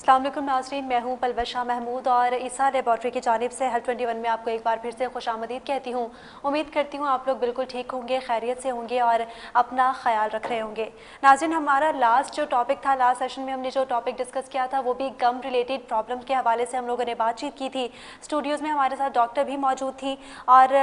अस्सलाम वालेकुम नाज़रीन, मैं हूँ पलवशा महमूद और ईसा लेबॉर्ट्री की जानिब से हेल्थ 21 में आपको एक बार फिर से खुशामदीद कहती हूँ। उम्मीद करती हूँ आप लोग बिल्कुल ठीक होंगे, खैरियत से होंगे और अपना ख्याल रख रहे होंगे। नाज़रीन, हमारा लास्ट जो टॉपिक था, लास्ट सेशन में हमने जो टॉपिक डिस्कस किया था वो भी गम रिलेटेड प्रॉब्लम के हवाले से हम लोगों ने बातचीत की थी। स्टूडियोज़ में हमारे साथ डॉक्टर भी मौजूद थी और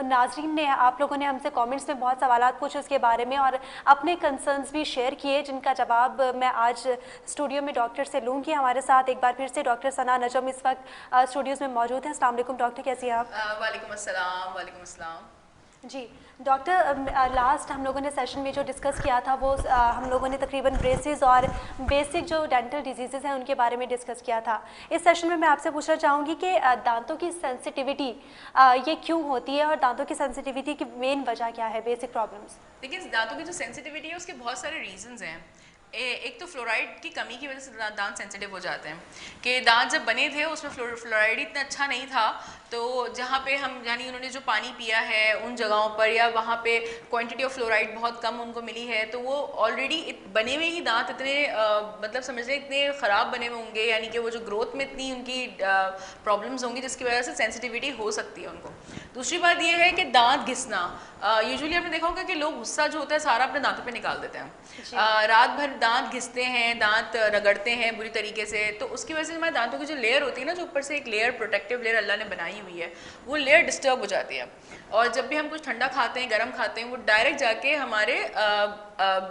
नाज़रीन ने, आप लोगों ने हमसे कॉमेंट्स में बहुत सवाल पूछे उसके बारे में और अपने कंसर्न्स भी शेयर किए, जिनका जवाब मैं आज स्टूडियो में डॉक्टर से लूँगी। हमारे साथ एक बार फिर से डॉक्टर सना नजम इस वक्त स्टूडियोज़ में मौजूद हैं। अस्सलाम वालेकुम डॉक्टर, कैसी हैं आप? वालेकुम अस्सलाम। वालेकुम अस्सलाम। जी डॉक्टर, लास्ट हम लोगों ने सेशन में जो डिस्कस किया था वो हम लोगों ने तकरीबन ब्रेसेस और बेसिक जो डेंटल डिजीज़ हैं उनके बारे में डिस्कस किया था। इस सेशन में मैं आपसे पूछना चाहूँगी कि दांतों की सेंसिटिविटी ये क्यों होती है और दांतों की सेंसिटिविटी की मेन वजह क्या है, बेसिक प्रॉब्लम्स? देखिए, दांतों की जो सेंसिटिविटी है उसके बहुत सारे रीजंस हैं। एक तो फ्लोराइड की कमी की वजह से दांत सेंसिटिव हो जाते हैं कि दांत जब बने थे उसमें फ्लोराइड इतना अच्छा नहीं था, तो जहाँ पे हम यानी उन्होंने जो पानी पिया है उन जगहों पर या वहाँ पे क्वांटिटी ऑफ फ्लोराइड बहुत कम उनको मिली है, तो वो ऑलरेडी बने हुए ही दांत इतने मतलब समझ लें इतने ख़राब बने हुए होंगे, यानी कि वो जो ग्रोथ में इतनी उनकी प्रॉब्लम्स होंगी जिसकी वजह से सेंसिटिविटी हो सकती है उनको। दूसरी बात ये है कि दांत घिसना, यूजुअली आपने देखा होगा कि लोग गुस्सा जो होता है सारा अपने दांतों पे निकाल देते हैं, रात भर दांत घिसते हैं, दांत रगड़ते हैं बुरी तरीके से, तो उसकी वजह से हमारे दांतों की जो लेयर होती है ना, जो ऊपर से एक लेयर प्रोटेक्टिव लेयर अल्लाह ने बनाई हुई है, वो लेयर डिस्टर्ब हो जाती है और जब भी हम कुछ ठंडा खाते हैं, गर्म खाते हैं, वो डायरेक्ट जाके हमारे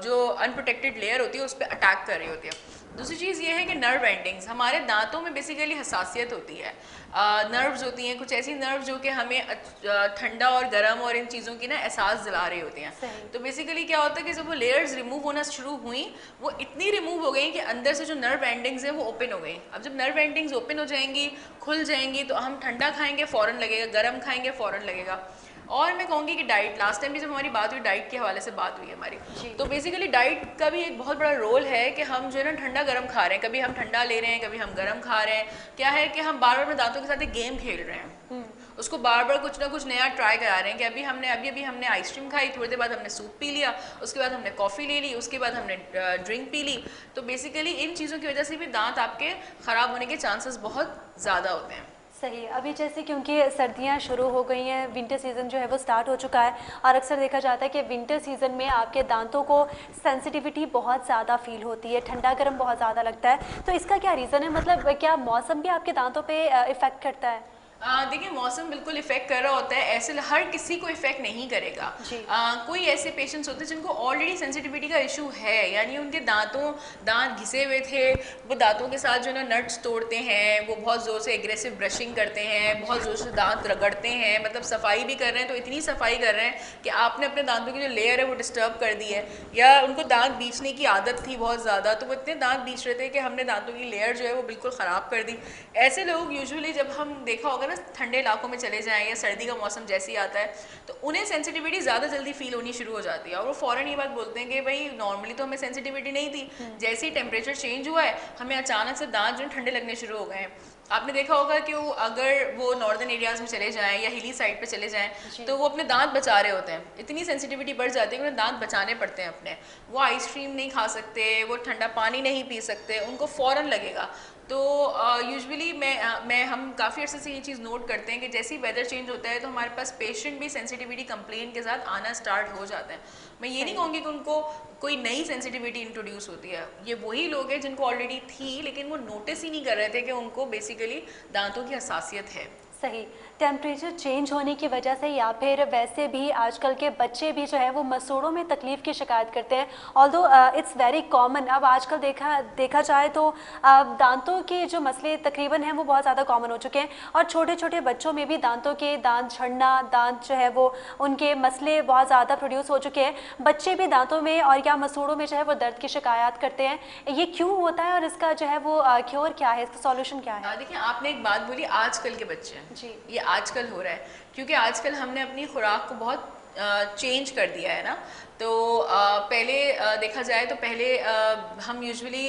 जो अनप्रोटेक्टेड लेयर होती है उस पर अटैक कर रही होती है। दूसरी चीज़ ये है कि नर्व एंडिंग्स, हमारे दांतों में बेसिकली हसासियत होती है, नर्व्स होती हैं, कुछ ऐसी नर्व जो कि हमें ठंडा और गर्म और इन चीज़ों की ना एहसास दिला रही होती हैं। तो बेसिकली क्या होता है कि जब वो लेयर्स रिमूव होना शुरू हुई, वो इतनी रिमूव हो गई कि अंदर से जो नर्व एंडिंग्स हैं वो ओपन हो गई। अब जब नर्व एंडिंग्स ओपन हो जाएंगी, खुल जाएंगी, तो हम ठंडा खाएंगे फ़ौरन लगेगा, गर्म खाएंगे फ़ौरन लगेगा। और मैं कहूँगी कि डाइट, लास्ट टाइम भी जब हमारी बात हुई डाइट के हवाले से बात हुई हमारी, तो बेसिकली डाइट का भी एक बहुत बड़ा रोल है कि हम जो है ना ठंडा गर्म खा रहे हैं, कभी हम ठंडा ले रहे हैं, कभी हम गर्म खा रहे हैं। क्या है कि हम बार बार अपने दांतों के साथ एक गेम खेल रहे हैं, उसको बार बार कुछ ना कुछ नया ट्राई करा रहे हैं कि अभी हमने आइसक्रीम खाई, थोड़ी देर बाद हमने सूप पी लिया, उसके बाद हमने कॉफ़ी ले ली, उसके बाद हमने ड्रिंक पी ली। तो बेसिकली इन चीज़ों की वजह से भी दांत आपके ख़राब होने के चांसेस बहुत ज़्यादा होते हैं। सही। अभी जैसे क्योंकि सर्दियां शुरू हो गई हैं, विंटर सीज़न जो है वो स्टार्ट हो चुका है और अक्सर देखा जाता है कि विंटर सीज़न में आपके दांतों को सेंसिटिविटी बहुत ज़्यादा फील होती है, ठंडा गर्म बहुत ज़्यादा लगता है। तो इसका क्या रीज़न है, मतलब क्या मौसम भी आपके दांतों पे इफ़ेक्ट करता है? देखिए, मौसम बिल्कुल इफ़ेक्ट कर रहा होता है, ऐसे हर किसी को इफ़ेक्ट नहीं करेगा। कोई ऐसे पेशेंट्स होते हैं जिनको ऑलरेडी सेंसिटिविटी का इशू है, यानी उनके दांत घिसे हुए थे, वो दांतों के साथ जो है ना नट्स तोड़ते हैं, वो बहुत ज़ोर से एग्रेसिव ब्रशिंग करते हैं, बहुत ज़ोर से दांत रगड़ते हैं, मतलब सफाई भी कर रहे हैं, तो इतनी सफाई कर रहे हैं कि आपने अपने दांतों की जो लेयर है वो डिस्टर्ब कर दी है, या उनको दांत बीचने की आदत थी बहुत ज़्यादा, तो वो इतने दांत बीच रहे थे कि हमने दांतों की लेयर जो है वो बिल्कुल ख़राब कर दी। ऐसे लोग यूजुअली, जब हम देखा होगा ना ठंडे इलाकों में चले जाएं या सर्दी का मौसम जैसे ही आता है, तो उन्हें सेंसिटिविटी ज़्यादा जल्दी फील होनी शुरू हो जाती है और वो फ़ौरन ये बात बोलते हैं कि भाई नॉर्मली तो हमें सेंसिटिविटी नहीं थी, जैसे ही टेम्परेचर चेंज हुआ है हमें अचानक से दांत जो ठंडे लगने शुरू हो गए हैं। आपने देखा होगा कि अगर वो नॉर्दर्न एरियाज़ में चले जाएं या हिली साइड पे चले जाएं, तो वो अपने दांत बचा रहे होते हैं, इतनी सेंसिटिविटी बढ़ जाती है कि उन्हें दांत बचाने पड़ते हैं अपने। वो आइसक्रीम नहीं खा सकते, वो ठंडा पानी नहीं पी सकते, उनको फ़ौरन लगेगा। तो यूजुअली हम काफ़ी अर्से से ये चीज़ नोट करते हैं कि जैसे ही वेदर चेंज होता है तो हमारे पास पेशेंट भी सेंसिटिविटी कंप्लेन के साथ आना स्टार्ट हो जाते हैं। मैं ये नहीं कहूँगी कि उनको कोई नई सेंसिटिविटी इंट्रोड्यूस होती है, ये वही लोग हैं जिनको ऑलरेडी थी लेकिन वो नोटिस ही नहीं कर रहे थे कि उनको बेसिकली दांतों की हसासियत है। सही। टेम्परेचर चेंज होने की वजह से या फिर वैसे भी आजकल के बच्चे भी जो है वो मसूड़ों में तकलीफ़ की शिकायत करते हैं, ऑल्दो इट्स वेरी कॉमन। अब आजकल देखा जाए तो दांतों के जो मसले तकरीबन हैं वो बहुत ज़्यादा कॉमन हो चुके हैं और छोटे छोटे बच्चों में भी दांत झड़ना, दांत जो है वो उनके मसले बहुत ज़्यादा प्रोड्यूस हो चुके हैं। बच्चे भी दांतों में और या मसूड़ों में जो है वो दर्द की शिकायत करते हैं। ये क्यों होता है और इसका जो है वो क्योर क्या है, इसका सॉल्यूशन क्या है? देखिए, आपने एक बात बोली, आजकल के बच्चे जी, ये आजकल हो रहा है क्योंकि आजकल हमने अपनी खुराक को बहुत चेंज कर दिया है ना। तो पहले देखा जाए तो पहले हम यूजुअली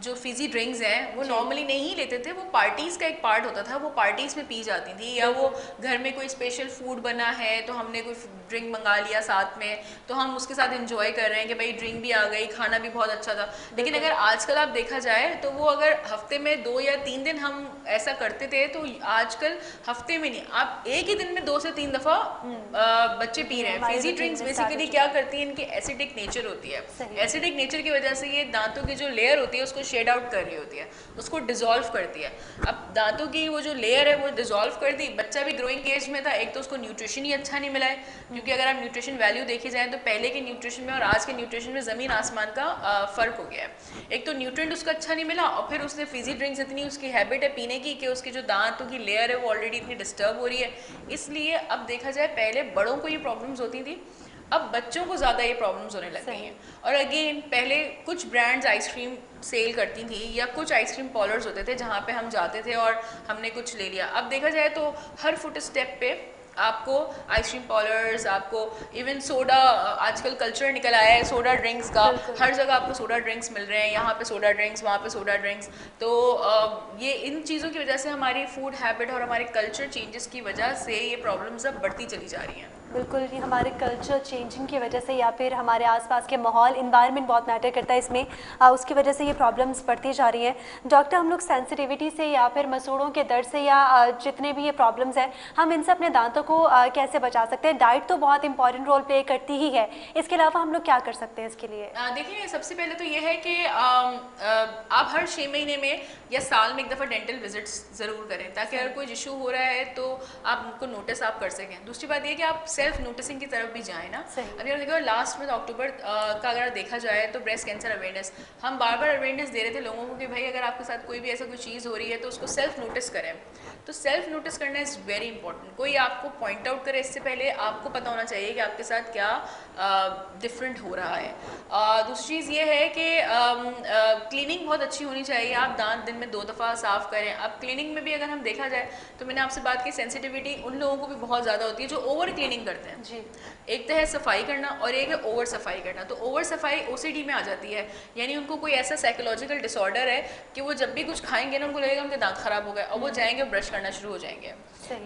जो फिजी ड्रिंक्स हैं वो नॉर्मली नहीं लेते थे, वो पार्टीज़ का एक पार्ट होता था, वो पार्टीज़ में पी जाती थी, या वो घर में कोई स्पेशल फूड बना है तो हमने कोई ड्रिंक मंगा लिया साथ में, तो हम उसके साथ इंजॉय कर रहे हैं कि भाई ड्रिंक भी आ गई, खाना भी बहुत अच्छा था। लेकिन अगर आजकल आप देखा जाए तो वो अगर हफ्ते में 2 या 3 दिन हम ऐसा करते थे, तो आजकल हफ्ते में नहीं, आप एक ही दिन में 2 से 3 दफ़ा बच्चे पी रहे हैं। फिजी ड्रिंक्स बेसिकली क्या करती है, इनकी एसिडिक नेचर होती है, एसिडिक नेचर की वजह से ये दांतों की जो लेयर होती है उसको शेड आउट कर रही होती है, उसको डिजोल्व करती है। अब दांतों की वो जो लेयर है वो डिजोल्व कर दी, बच्चा भी ग्रोइंग एज में था, एक तो उसको न्यूट्रिशन ही अच्छा नहीं मिला है, क्योंकि अगर आप न्यूट्रिशन वैल्यू देखी जाए तो पहले के न्यूट्रिशन में और आज के न्यूट्रिशन में ज़मीन आसमान का फ़र्क हो गया है। एक तो न्यूट्रिएंट उसका अच्छा नहीं मिला, और फिर उसने फिजी ड्रिंक्स इतनी उसकी हैबिट है पीने की कि उसकी जो दांतों की लेयर है वो ऑलरेडी इतनी डिस्टर्ब हो रही है। इसलिए अब देखा जाए पहले बड़ों को ये प्रॉब्लम्स होती थी, अब बच्चों को ज़्यादा ये प्रॉब्लम्स होने लग गई हैं। और अगेन पहले कुछ ब्रांड्स आइसक्रीम सेल करती थी, या कुछ आइसक्रीम पार्लर्स होते थे जहाँ पे हम जाते थे और हमने कुछ ले लिया। अब देखा जाए तो हर फुट स्टेप पे आपको आइसक्रीम पार्लर्स, आपको इवन सोडा, आजकल कल्चर निकल आया है सोडा ड्रिंक्स का, हर जगह आपको सोडा ड्रिंक्स मिल रहे हैं, यहाँ पे सोडा ड्रिंक्स, वहाँ पे सोडा ड्रिंक्स। तो ये इन चीज़ों की वजह से हमारी फूड हैबिट और हमारे कल्चर चेंजेस की वजह से ये प्रॉब्लम्स अब बढ़ती चली जा रही हैं। बिल्कुल, ये हमारे कल्चर चेंजिंग की वजह से या फिर हमारे आसपास के माहौल, इन्वायरमेंट बहुत मैटर करता है इसमें, उसकी वजह से ये प्रॉब्लम्स बढ़ती जा रही हैं। डॉक्टर, हम लोग सेंसिटिविटी से या फिर मसूड़ों के दर्द से या जितने भी ये प्रॉब्लम्स हैं, हम इनसे अपने दांतों को कैसे बचा सकते हैं? डाइट तो बहुत इंपॉर्टेंट रोल प्ले करती ही है, इसके अलावा हम लोग क्या कर सकते हैं इसके लिए? देखिए, सबसे पहले तो ये है कि आप हर 6 महीने में या साल में एक दफ़ा डेंटल विजिट्स ज़रूर करें, ताकि अगर कोई इशू हो रहा है तो आप उनको नोटिस आप कर सकें। दूसरी बात ये कि आप सेल्फ नोटिसिंग की तरफ भी जाएं ना। अगर देखो लास्ट में अक्टूबर का अगर देखा जाए तो ब्रेस्ट कैंसर अवेयरनेस, हम बार बार अवेयरनेस दे रहे थे लोगों को कि भाई अगर आपके साथ कोई भी ऐसा कोई चीज़ हो रही है तो उसको सेल्फ नोटिस करें। तो सेल्फ नोटिस करना इज़ वेरी इंपॉर्टेंट। कोई आपको पॉइंट आउट करे इससे पहले आपको पता होना चाहिए कि आपके साथ क्या डिफरेंट हो रहा है। दूसरी चीज़ ये है कि क्लीनिंग बहुत अच्छी होनी चाहिए, आप दांत दिन में 2 दफ़ा साफ़ करें। अब क्लीनिंग में भी अगर हम देखा जाए तो मैंने आपसे बात की, सेंसिटिविटी उन लोगों को भी बहुत ज़्यादा होती है जो ओवर क्लीनिंग करते हैं जी। एक तो है सफाई करना और एक है ओवर सफाई करना। तो ओवर सफाई OCD में आ जाती है, यानी उनको कोई ऐसा साइकोलॉजिकल डिसऑर्डर है कि वो जब भी कुछ खाएंगे ना उनको लगेगा उनके दांत खराब हो गए और वो जाएंगे ब्रश करना शुरू हो जाएंगे।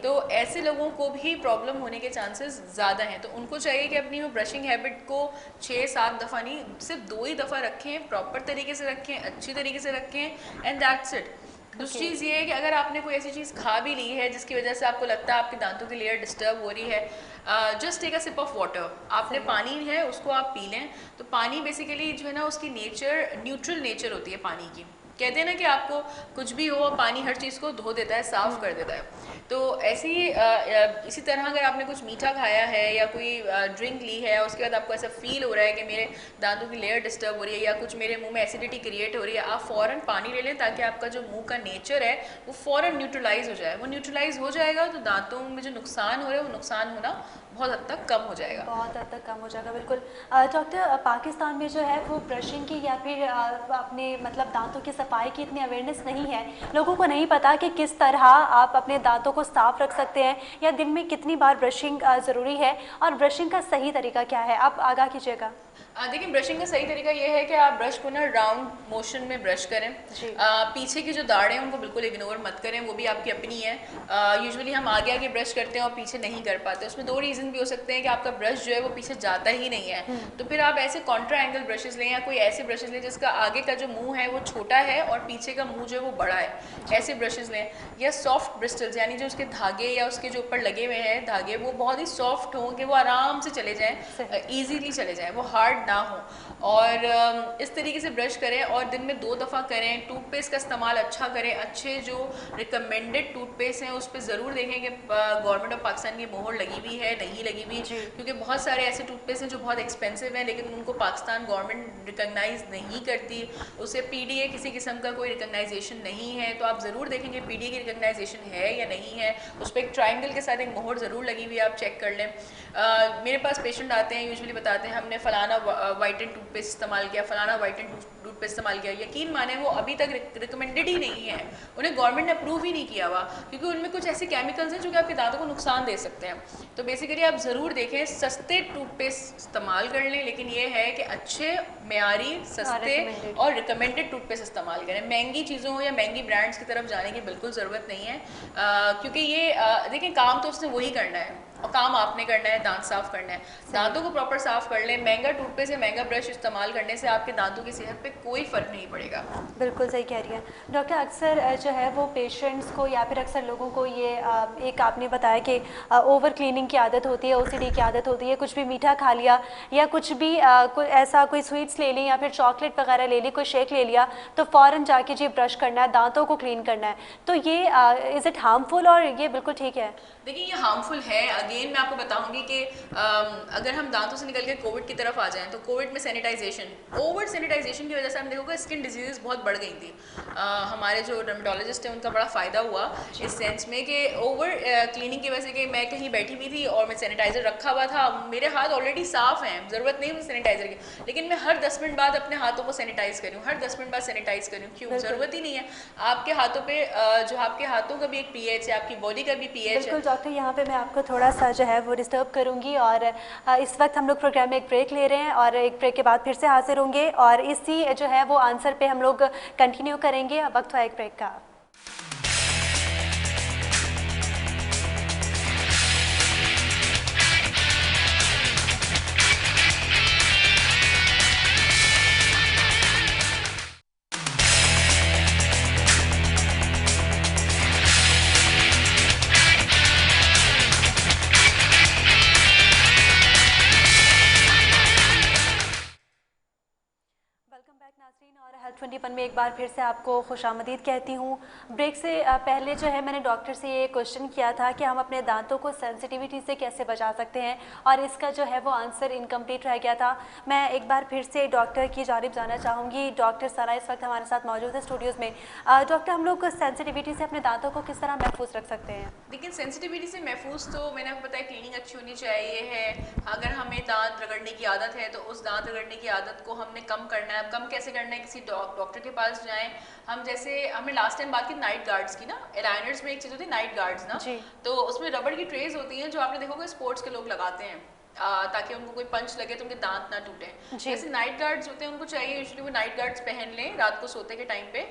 तो ऐसे लोगों को भी प्रॉब्लम होने के चांसेस ज़्यादा हैं। तो उनको चाहिए कि अपनी वो ब्रशिंग हैबिट को 6-7 दफ़ा नहीं, सिर्फ 2 ही दफ़ा रखें, प्रॉपर तरीके से रखें, अच्छी तरीके से रखें, एंड दैट्स इट। दूसरी चीज़ ये है कि अगर आपने कोई ऐसी चीज़ खा भी ली है जिसकी वजह से आपको लगता है आपके दांतों की लेयर डिस्टर्ब हो रही है, just take a sip of water. आपने पानी है उसको आप पी लें। तो पानी बेसिकली जो है ना उसकी नेचर न्यूट्रल नेचर होती है पानी की। कहते हैं ना कि आपको कुछ भी हो पानी हर चीज़ को धो देता है, साफ़ कर देता है। तो ऐसे ही इसी तरह अगर आपने कुछ मीठा खाया है या कोई ड्रिंक ली है और उसके बाद आपको ऐसा फील हो रहा है कि मेरे दांतों की लेयर डिस्टर्ब हो रही है या कुछ मेरे मुंह में एसिडिटी क्रिएट हो रही है, आप फ़ौरन पानी ले लें ताकि आपका जो मुंह का नेचर है वो फ़ौरन न्यूट्रलाइज हो जाए। वो न्यूट्रलाइज हो जाएगा तो दांतों में जो नुकसान हो रहा है वो नुकसान होना बहुत हद तक कम हो जाएगा। बहुत हद तक कम हो जाएगा, बिल्कुल। डॉक्टर, पाकिस्तान में जो है वो ब्रशिंग की या फिर अपने मतलब दांतों की सफाई की इतनी अवेयरनेस नहीं है। लोगों को नहीं पता कि किस तरह आप अपने दांतों को साफ रख सकते हैं या दिन में कितनी बार ब्रशिंग ज़रूरी है और ब्रशिंग का सही तरीका क्या है, आप आगाह कीजिएगा। देखिए, ब्रशिंग का सही तरीका ये है कि आप ब्रश को ना राउंड मोशन में ब्रश करें। पीछे की जो दाढ़ें हैं उनको बिल्कुल इग्नोर मत करें, वो भी आपकी अपनी है। यूजुअली हम आगे आगे ब्रश करते हैं और पीछे नहीं कर पाते। उसमें 2 रीज़न भी हो सकते हैं कि आपका ब्रश जो है वो पीछे जाता ही नहीं है। तो फिर आप ऐसे कॉन्ट्रा एंगल ब्रशेस लें या कोई ऐसे ब्रशेस लें जिसका आगे का जो मुंह है वो छोटा है और पीछे का मुंह जो है वो बड़ा है। ऐसे ब्रशेस लें, या सॉफ्ट ब्रिस्टल्स यानी जो उसके धागे या उसके जो ऊपर लगे हुए हैं धागे वो बहुत ही सॉफ्ट हों कि वो आराम से चले जाएँ, ईजीली चले जाएँ, वो हार्ड ना हो। और इस तरीके से ब्रश करें और दिन में 2 दफ़ा करें। टूथपेस्ट का इस्तेमाल अच्छा करें, अच्छे जो रिकमेंडेड टूथपेस्ट हैं उस पर ज़रूर देखें कि गवर्नमेंट ऑफ पाकिस्तान की मोहर लगी हुई है नहीं लगी हुई, क्योंकि बहुत सारे ऐसे टूथपेस्ट हैं जो बहुत एक्सपेंसिव हैं लेकिन उनको पाकिस्तान गवर्नमेंट रिकगनाइज़ नहीं करती, उसे PDA किसी किस्म का कोई रिकगनाइजेशन नहीं है। तो आप ज़रूर देखें कि PDA की रिकगनाइजेशन है या नहीं है, उस पर एक ट्राइंगल के साथ एक मोहर ज़रूर लगी हुई है, आप चेक कर लें। मेरे पास पेशेंट आते हैं, यूजुअली बताते हैं हमने फ़लाना वाइटन टूथपेस्ट इस्तेमाल किया, फलाना वाइटन टूथपेस्ट इस्तेमाल किया, यकीन माने वो अभी तक रिकमेंडेड ही नहीं है, उन्हें गवर्नमेंट ने अप्रूव ही नहीं किया हुआ, क्योंकि उनमें कुछ ऐसे केमिकल्स हैं जो कि आपके दांतों को नुकसान दे सकते हैं। तो बेसिकली आप ज़रूर देखें, सस्ते टूथपेस्ट इस्तेमाल कर लें, लेकिन ये है कि अच्छे मेयारी सस्ते और रिकमेंडेड टूथपेस्ट इस्तेमाल करें। महंगी चीज़ों या महंगी ब्रांड्स की तरफ जाने की बिल्कुल ज़रूरत नहीं है, क्योंकि ये देखिए काम तो उसने वही करना है और काम आपने करना है, दांत साफ करना है। दांतों को प्रॉपर साफ कर लें, महंगा टूथपेस्ट या महंगा ब्रश इस्तेमाल करने से आपके दांतों की सेहत पे कोई फ़र्क नहीं पड़ेगा। बिल्कुल सही कह रही हैं डॉक्टर। अक्सर जो है वो पेशेंट्स को या फिर अक्सर लोगों को ये एक आपने बताया कि ओवर क्लीनिंग की आदत होती है, ओसीडी की आदत होती है, कुछ भी मीठा खा लिया या कुछ भी ऐसा कोई स्वीट्स ले ली या फिर चॉकलेट वगैरह ले ली, कोई शेक ले लिया तो फ़ौरन जाके जी ब्रश करना है, दांतों को क्लीन करना है, तो ये इज़ इट हार्मफुल और ये बिल्कुल ठीक है? देखिए ये हार्मफुल है। अगेन मैं आपको बताऊंगी कि अगर हम दांतों से निकल के कोविड की तरफ आ जाएं तो कोविड में सैनिटाइजेशन, ओवर सैनिटाइजेशन की वजह से हम देखोगे स्किन डिजीज़ बहुत बढ़ गई थी। हमारे जो डर्मेटोलॉजिस्ट हैं उनका बड़ा फ़ायदा हुआ इस सेंस में कि ओवर क्लीनिंग की वजह से कि मैं कहीं बैठी हुई थी और मैं सैनिटाइज़र रखा हुआ था, मेरे हाथ ऑलरेडी साफ़ हैं, ज़रूरत नहीं मुझे सैनिटाइज़र की, लेकिन मैं हर 10 मिनट बाद अपने हाथों को सैनिटाइज़ करूँ, हर 10 मिनट बाद सैनिटाइज़ करूँ। क्यों? ज़रूरत ही नहीं है। आपके हाथों पे जो आपके हाथों का भी एक पीएच है, आपकी बॉडी का भी पीएच है। डॉक्टर यहाँ पे मैं आपको थोड़ा सा जो है वो डिस्टर्ब करूँगी और इस वक्त हम लोग प्रोग्राम में एक ब्रेक ले रहे हैं और एक ब्रेक के बाद फिर से हाजिर होंगे और इसी जो है वो आंसर पे हम लोग कंटिन्यू करेंगे। वक्त हुआ एक ब्रेक का। और हेल्थ 21 में एक बार फिर से आपको खुशामदीद कहती हूँ। ब्रेक से पहले जो है मैंने डॉक्टर से ये क्वेश्चन किया था कि हम अपने दांतों को सेंसिटिविटी से कैसे बचा सकते हैं और इसका जो है वो आंसर इनकम्प्लीट रह गया था। मैं एक बार फिर से डॉक्टर की जानिब जाना चाहूँगी। डॉक्टर सना इस वक्त हमारे साथ मौजूद है स्टूडियोज़ में। डॉक्टर, हम लोग सेंसिटिविटी से अपने दांतों को किस तरह महफूज रख सकते हैं? लेकिन सेंसिटिविटी से महफूज तो मैंने आपको बताया क्लीनिंग अच्छी होनी चाहिए है। अगर हमें दांत रगड़ने की आदत है तो उस दांत रगड़ने की आदत को हमने कम करना है। कम कैसे करना है? किसी डॉक्टर के पास जाएं। हम जैसे हमने लास्ट टाइम बात की नाइट गार्ड्स की ना, एलाइनर्स में एक चीज़ होती है नाइट गार्ड्स ना, तो उसमें रबड़ की ट्रेज होती हैं जो आपने देखोगे स्पोर्ट्स के लोग लगाते हैं ताकि उनको कोई पंच लगे तो उनके दांत ना टूटे। जैसे नाइट गार्ड्स होते हैं उनको चाहिए यूजुअली वो नाइट गार्ड्स पहन लें रात को सोते के टाइम पे।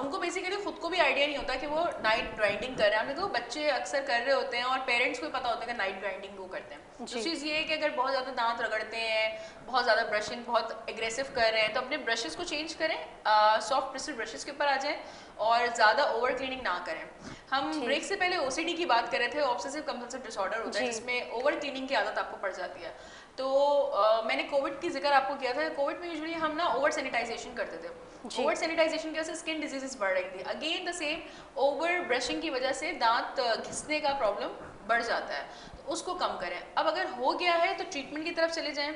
उनको बेसिकली खुद को भी आइडिया नहीं होता कि वो नाइट ग्राइंडिंग कर रहे हैं। हमने तो बच्चे अक्सर कर रहे होते हैं और पेरेंट्स को पता होता है कि नाइट ग्राइंडिंग वो करते हैं। दूसरी चीज़ ये है कि अगर बहुत ज़्यादा दांत रगड़ते हैं, बहुत ज़्यादा ब्रशिंग बहुत एग्रेसिव कर रहे हैं तो अपने ब्रशेस को चेंज करें, सॉफ्ट ब्रिस्टल ब्रशेस के ऊपर आ जाएं और ज़्यादा ओवर क्लीनिंग ना करें। हम ब्रेक से पहले ओसीडी की बात कर रहे थे, ऑब्सेसिव कंपल्सिव डिसऑर्डर होता है जिसमें ओवर क्लीनिंग की आदत आपको पड़ जाती है। तो मैंने कोविड की जिक्र आपको किया था। कोविड में यूजुअली हम ना ओवर सैनिटाइजेशन करते थे। ओवर सैनिटाइजेशन की वजह से स्किन डिजीजेस बढ़ रही थी। Again the same over brushing की वजह से दांत घिसने का प्रॉब्लम बढ़ जाता है, तो उसको कम करें। अब अगर हो गया है तो ट्रीटमेंट की तरफ चले जाएं।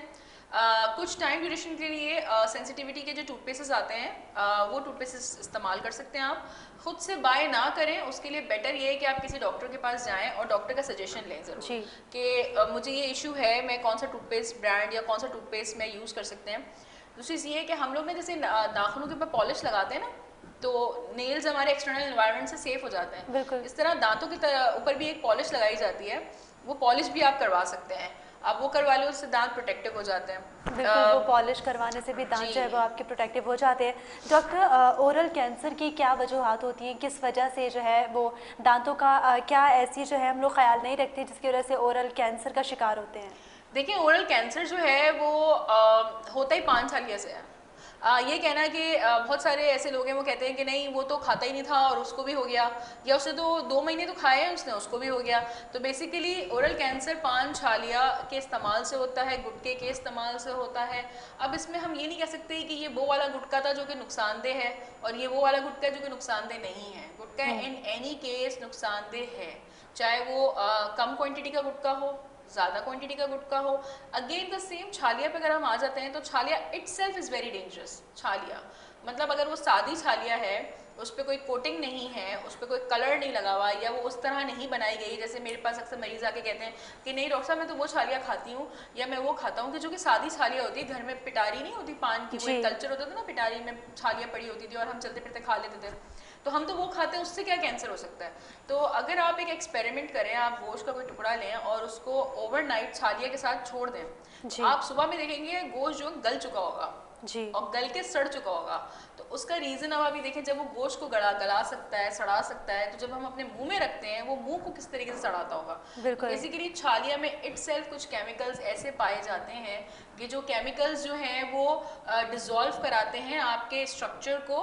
कुछ टाइम ड्यूरेशन के लिए सेंसिटिविटी के जो टूथपेस्ट्स आते हैं वो टूथपेस्ट इस्तेमाल कर सकते हैं। आप खुद से बाय ना करें, उसके लिए बेटर ये है कि आप किसी डॉक्टर के पास जाएं और डॉक्टर का सजेशन लें ज़रूर कि मुझे ये इशू है, मैं कौन सा टूथपेस्ट ब्रांड या कौन सा टूथपेस्ट मैं यूज़ कर सकते हैं। दूसरी चीज़ ये है कि हम लोग ना जैसे नाखूनों के ऊपर पॉलिश लगाते हैं ना, तो नेल्स हमारे एक्सटर्नल एनवायरनमेंट से सेफ हो जाते हैं। इस तरह दांतों के ऊपर भी एक पॉलिश लगाई जाती है, वो पॉलिश भी आप करवा सकते हैं। आप वो करवा लो, उससे दांत प्रोटेक्टिव हो जाते हैं। बिल्कुल, वो पॉलिश करवाने से भी दांत जो है वो आपके प्रोटेक्टिव हो जाते हैं। डॉक्टर, ओरल कैंसर की क्या वजूहात होती हैं? किस वजह से जो है वो दांतों का क्या ऐसी जो है हम लोग ख्याल नहीं रखते जिसकी वजह से ओरल कैंसर का शिकार होते हैं? देखिए, ओरल कैंसर जो है वो होता ही 5 साल से है। ये कहना कि बहुत सारे ऐसे लोग हैं वो कहते हैं कि नहीं वो तो खाता ही नहीं था और उसको भी हो गया, या उसने तो 2 महीने तो खाए हैं उसने, उसको भी हो गया। तो बेसिकली ओरल कैंसर पान छालिया के इस्तेमाल से होता है, गुटके के इस्तेमाल से होता है। अब इसमें हम ये नहीं कह सकते कि ये वो वाला गुटका था जो कि नुकसानदेह है और ये वो वाला गुटका जो कि नुकसानदेह नहीं है। गुटका इन एनी केस नुकसानदेह है, चाहे वो कम क्वान्टिटी का गुटका हो, ज़्यादा क्वांटिटी का गुटका हो। अगेन द सेम छालिया पे अगर हम आ जाते हैं तो छालिया इटसेल्फ इज़ वेरी डेंजरस। छालिया मतलब अगर वो सादी छालिया है उस पर कोई कोटिंग नहीं है, उस पर कोई कलर नहीं लगा हुआ, या वो उस तरह नहीं बनाई गई जैसे मेरे पास अक्सर मरीज आके कहते हैं कि नहीं डॉक्टर साहब मैं तो वो छालियाँ खाती हूँ या मैं वो खाता हूँ कि जो कि सादी छालियाँ होती है, घर में पिटारी नहीं होती पान की, वो एक कल्चर होता था ना, पिटारी में छालियाँ पड़ी होती थी और हम चलते फिरते खा लेते थे, तो हम तो वो खाते हैं, उससे क्या कैंसर हो सकता है। तो अगर आप एक एक्सपेरिमेंट करें, आप गोश्त का कोई टुकड़ा लें और उसको ओवरनाइट छालिया के साथ छोड़ दें, आप सुबह में देखेंगे गोश्त जो गल चुका होगा जी। और गल के सड़ चुका होगा। तो उसका रीज़न अब अभी देखें, जब वो गोश्त को गला सकता है, सड़ा सकता है, तो जब हम अपने मुंह में रखते हैं वो मुंह को किस तरीके से सड़ाता होगा। बेसिकली छालिया में इटसेल्फ कुछ केमिकल्स ऐसे पाए जाते हैं कि जो केमिकल्स जो हैं वो डिज़ोल्व कराते हैं आपके स्ट्रक्चर को।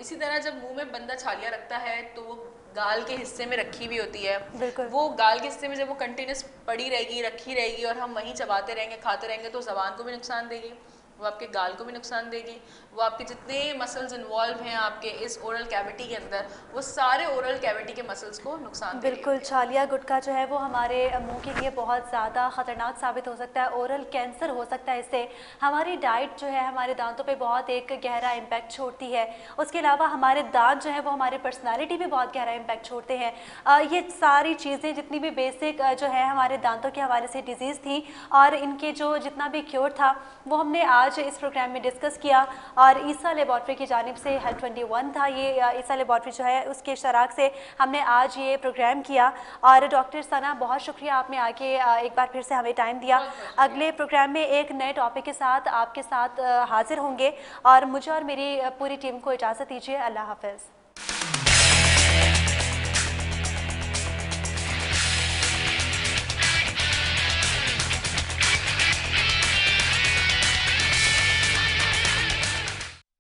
इसी तरह जब मुंह में बंदा छालिया रखता है तो वो गाल के हिस्से में रखी हुई होती है, वो गाल के हिस्से में जब वो कंटिन्यूस पड़ी रहेगी, रखी रहेगी और हम वहीं चबाते रहेंगे, खाते रहेंगे, तो ज़बान को भी नुकसान देगी, वो आपके गाल को भी नुकसान देगी, वो आपके जितने मसल्स इन्वॉल्व हैं आपके इस ओरल कैविटी के अंदर, वो सारे ओरल कैविटी के मसल्स को नुकसान देगी। बिल्कुल, छालिया गुटखा जो है वो हमारे मुंह के लिए बहुत ज़्यादा ख़तरनाक साबित हो सकता है, ओरल कैंसर हो सकता है इससे। हमारी डाइट जो है हमारे दांतों पे बहुत एक गहरा इम्पैक्ट छोड़ती है। उसके अलावा हमारे दांत जो है वो हमारी पर्सनालिटी पे बहुत गहरा इम्पैक्ट छोड़ते हैं। ये सारी चीज़ें जितनी भी बेसिक जो है हमारे दांतों के हवाले से डिजीज़ थी और इनके जो जितना भी क्योर था वो हमने आज इस प्रोग्राम में डिस्कस किया। और ईसा लेबॉर्ट्री की जानिब से हेल्थ 21 था ये, ईसा लेबॉर्ट्री जो है उसके इश्तराक से हमने आज ये प्रोग्राम किया। और डॉक्टर सना बहुत शुक्रिया, आपने आके एक बार फिर से हमें टाइम दिया। अगले प्रोग्राम में एक नए टॉपिक के साथ आपके साथ हाजिर होंगे और मुझे और मेरी पूरी टीम को इजाज़त दीजिए। अल्लाह हाफ़िज़।